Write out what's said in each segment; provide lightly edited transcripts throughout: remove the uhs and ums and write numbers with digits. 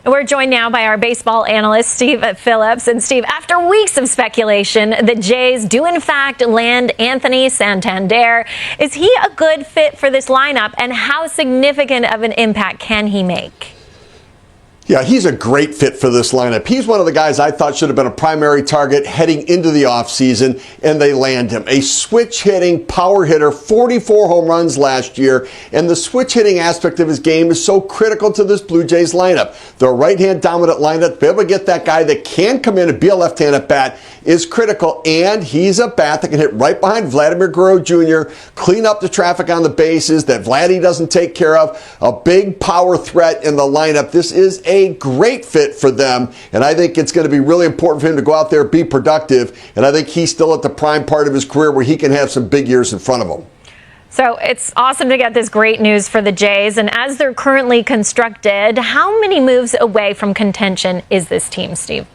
We're joined now by our baseball analyst, Steve Phillips. And Steve, after weeks of speculation, the Jays do in fact land Anthony Santander. Is he a good fit for this lineup, and how significant of an impact can he make? Yeah, he's a great fit for this lineup. He's one of the guys I thought should have been a primary target heading into the offseason, and they land him. A switch-hitting power hitter, 44 home runs last year, and the switch-hitting aspect of his game is so critical to this Blue Jays lineup. The right-hand dominant lineup, to be able to get that guy that can come in and be a left-handed bat is critical, and he's a bat that can hit right behind Vladimir Guerrero Jr., clean up the traffic on the bases that Vladdy doesn't take care of, a big power threat in the lineup. This is a great fit for them, and I think it's going to be really important for him to go out there, be productive, and I think he's still at the prime part of his career where he can have some big years in front of him. So it's awesome to get this great news for the Jays, and as they're currently constructed, how many moves away from contention is this team, Steve?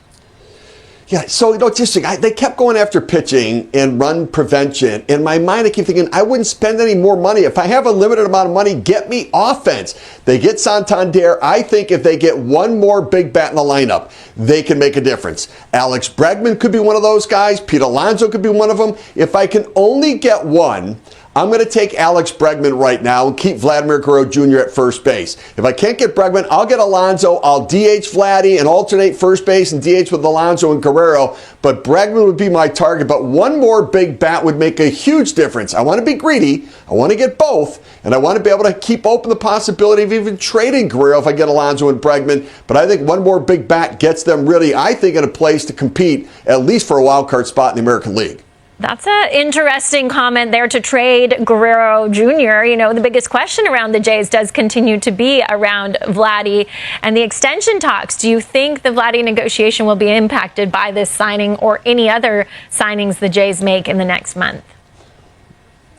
Yeah, so, it's interesting. They kept going after pitching and run prevention. In my mind, I keep thinking, I wouldn't spend any more money. If I have a limited amount of money, get me offense. They get Santander. I think if they get one more big bat in the lineup, they can make a difference. Alex Bregman could be one of those guys. Pete Alonso could be one of them. If I can only get one, I'm going to take Alex Bregman right now and keep Vladimir Guerrero Jr. at first base. If I can't get Bregman, I'll get Alonso. I'll DH Vladdy and alternate first base and DH with Alonso and Guerrero. But Bregman would be my target. But one more big bat would make a huge difference. I want to be greedy. I want to get both. And I want to be able to keep open the possibility of even trading Guerrero if I get Alonso and Bregman. But I think one more big bat gets them really, I think, in a place to compete, at least for a wild card spot in the American League. That's an interesting comment there, to trade Guerrero Jr. You know, the biggest question around the Jays does continue to be around Vladdy and the extension talks. Do you think the Vladdy negotiation will be impacted by this signing or any other signings the Jays make in the next month?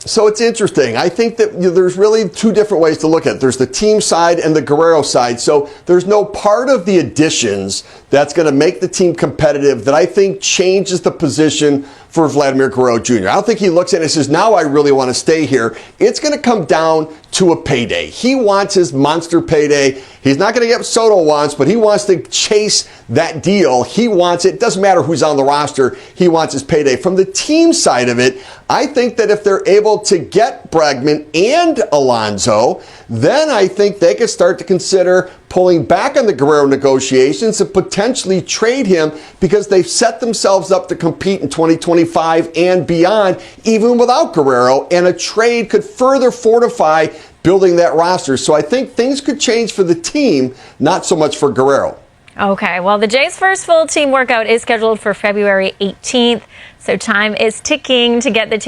So it's interesting. I think that there's really two different ways to look at it. There's the team side and the Guerrero side. So there's no part of the additions that's going to make the team competitive that I think changes the position for Vladimir Guerrero Jr. I don't think he looks at it and says, now I really want to stay here. It's going to come down to a payday. He wants his monster payday. He's not going to get what Soto wants, but he wants to chase that deal. He wants it. It doesn't matter who's on the roster. He wants his payday. From the team side of it, I think that if they're able to get Bregman and Alonso, then I think they could start to consider pulling back on the Guerrero negotiations and potentially trade him, because they've set themselves up to compete in 2025 and beyond, even without Guerrero, and a trade could further fortify building that roster. So I think things could change for the team, not so much for Guerrero. Okay, well, the Jays' first full team workout is scheduled for February 18th, so time is ticking to get the team